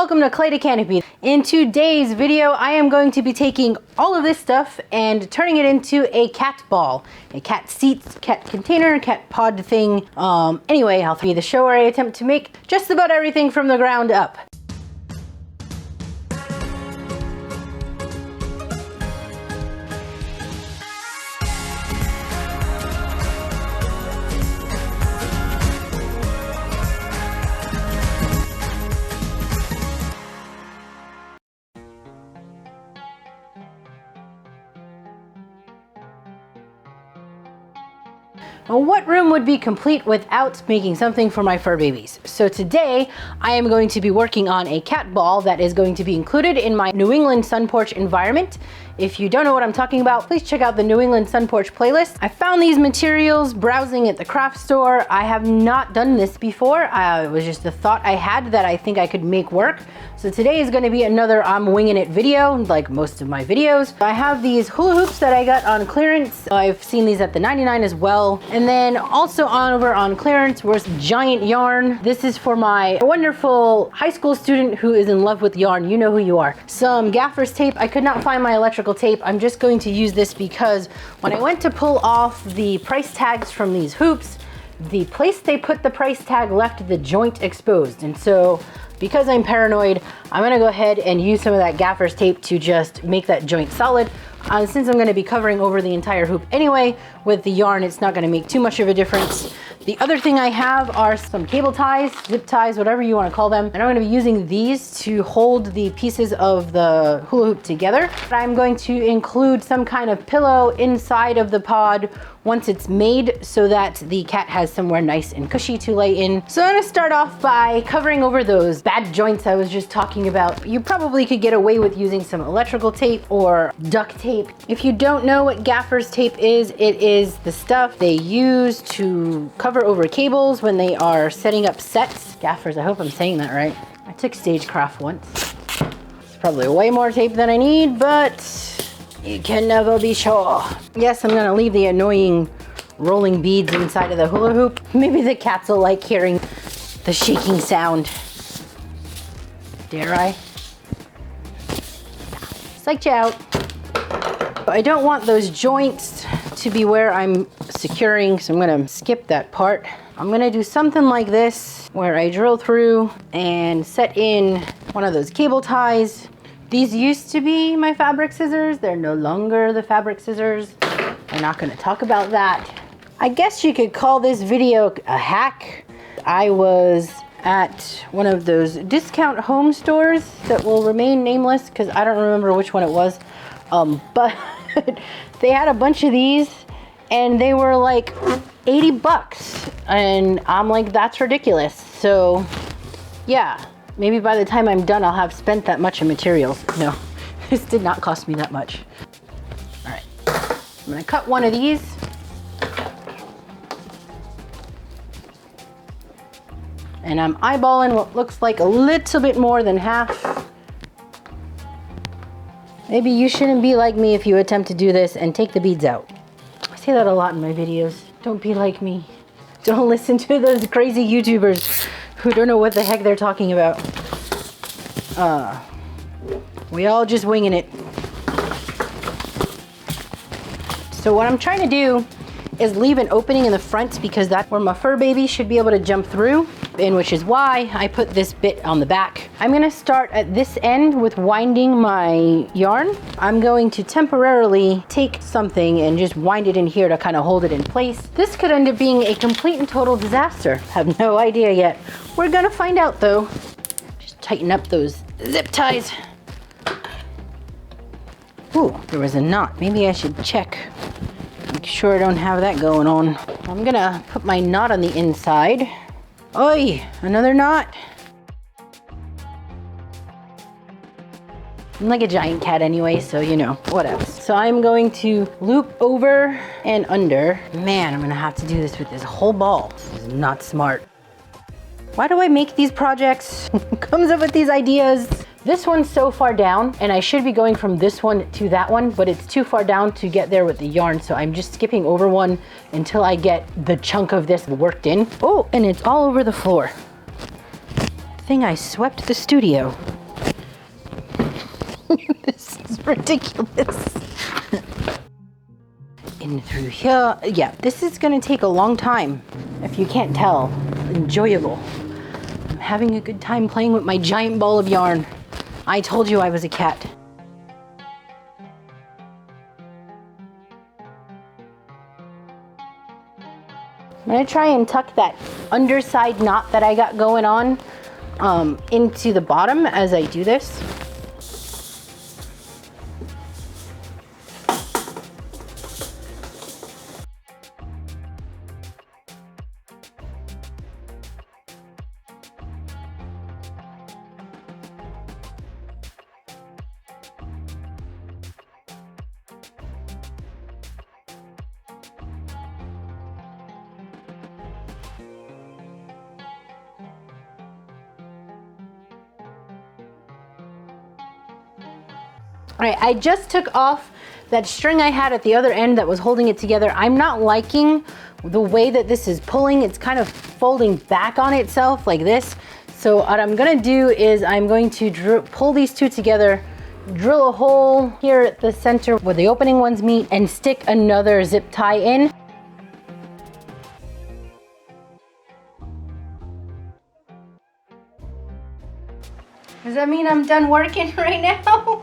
welcome to Clay to Canopy. In today's video, I am going to be taking all of this stuff and turning it into a cat ball. A cat seat, cat container, cat pod thing. Anyway, I'll be the show where I attempt to make just about everything from the ground up. What room would be complete without making something for my fur babies? So today I am going to be working on a cat ball that is going to be included in my New England Sunporch Environment. If you don't know what I'm talking about, please check out the New England Sunporch playlist. I found these materials browsing at the craft store. I have not done this before. It was just a thought I had that I think I could make work. So today is going to be another I'm winging it video, like most of my videos. I have these hula hoops that I got on clearance. I've seen these at the 99 as well. And then also over on clearance was giant yarn. This is for my wonderful high school student who is in love with yarn. You know who you are. Some gaffer's tape. I could not find my electrical tape. I'm just going to use this because when I went to pull off the price tags from these hoops, the place they put the price tag left the joint exposed. And so because I'm paranoid, I'm gonna go ahead and use some of that gaffer's tape to just make that joint solid. Since I'm gonna be covering over the entire hoop anyway, with the yarn, it's not gonna make too much of a difference. The other thing I have are some cable ties, zip ties, whatever you wanna call them. And I'm gonna be using these to hold the pieces of the hula hoop together. I'm going to include some kind of pillow inside of the pod once it's made so that the cat has somewhere nice and cushy to lay in. So I'm gonna start off by covering over those bad joints I was just talking about. You probably could get away with using some electrical tape or duct tape. If you don't know what gaffer's tape is, it is the stuff they use to cover over cables when they are setting up sets. Gaffers, I hope I'm saying that right. I took stagecraft once. It's probably way more tape than I need, but you can never be sure. Yes, I'm gonna leave the annoying rolling beads inside of the hula hoop. Maybe the cats will like hearing the shaking sound. Dare I? Psyched you out. I don't want those joints to be where I'm securing, so I'm gonna skip that part. I'm gonna do something like this where I drill through and set in one of those cable ties. These used to be my fabric scissors. They're no longer the fabric scissors. I'm not gonna talk about that. I guess you could call this video a hack. I was at one of those discount home stores that will remain nameless because I don't remember which one it was. But they had a bunch of these and they were like 80 bucks. And I'm like, that's ridiculous. So yeah, maybe by the time I'm done, I'll have spent that much in materials. No, this did not cost me that much. All right, I'm gonna cut one of these. And I'm eyeballing what looks like a little bit more than half. Maybe you shouldn't be like me if you attempt to do this and take the beads out. I say that a lot in my videos. Don't be like me. Don't listen to those crazy YouTubers who don't know what the heck they're talking about. We all just winging it. So what I'm trying to do is leave an opening in the front because that's where my fur baby should be able to jump through, and which is why I put this bit on the back. I'm gonna start at this end with winding my yarn. I'm going to temporarily take something and just wind it in here to kind of hold it in place. This could end up being a complete and total disaster. Have no idea yet. We're gonna find out though. Just tighten up those zip ties. Ooh, there was a knot. Maybe I should check. Make sure I don't have that going on. I'm gonna put my knot on the inside. Oi, another knot. I'm like a giant cat anyway, so you know, whatever. So I'm going to loop over and under. Man, I'm gonna have to do this with this whole ball. This is not smart. Why do I make these projects? Comes up with these ideas. This one's so far down, and I should be going from this one to that one, but it's too far down to get there with the yarn, so I'm just skipping over one until I get the chunk of this worked in. Oh, and it's all over the floor. Thing I swept the studio. This is ridiculous. In through here. Yeah, this is gonna take a long time. If you can't tell, enjoyable. I'm having a good time playing with my giant ball of yarn. I told you I was a cat. I'm gonna try and tuck that underside knot that I got going on into the bottom as I do this. All right, I just took off that string I had at the other end that was holding it together. I'm not liking the way that this is pulling. It's kind of folding back on itself like this. So what I'm gonna do is I'm going to pull these two together, drill a hole here at the center where the opening ones meet, and stick another zip tie in. Does that mean I'm done working right now?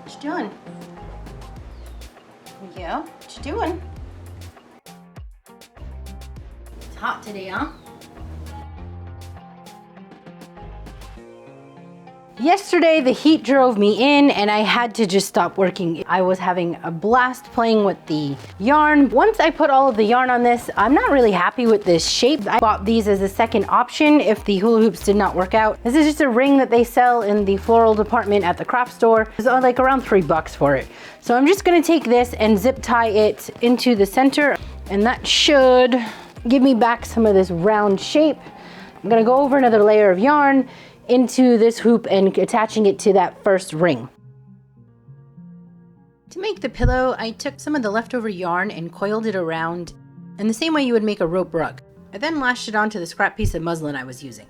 What you doing? Yeah, what you doing? It's hot today, huh? Yesterday, the heat drove me in and I had to just stop working. I was having a blast playing with the yarn. Once I put all of the yarn on this, I'm not really happy with this shape. I bought these as a second option if the hula hoops did not work out. This is just a ring that they sell in the floral department at the craft store. It's like around $3 for it. So I'm just gonna take this and zip tie it into the center, and that should give me back some of this round shape. I'm gonna go over another layer of yarn into this hoop and attaching it to that first ring. To make the pillow, I took some of the leftover yarn and coiled it around in the same way you would make a rope rug. I then lashed it onto the scrap piece of muslin I was using.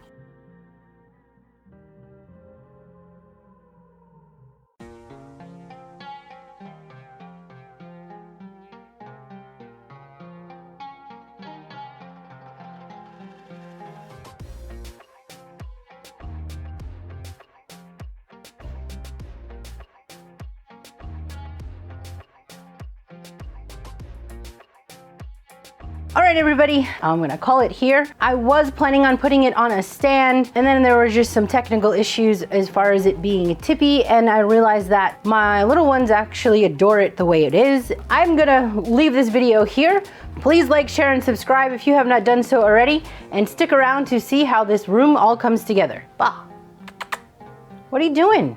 All right, everybody, I'm gonna call it here. I was planning on putting it on a stand, and then there were just some technical issues as far as it being tippy, and I realized that my little ones actually adore it the way it is. I'm gonna leave this video here. Please like, share, and subscribe if you have not done so already, and stick around to see how this room all comes together. Bah! What are you doing?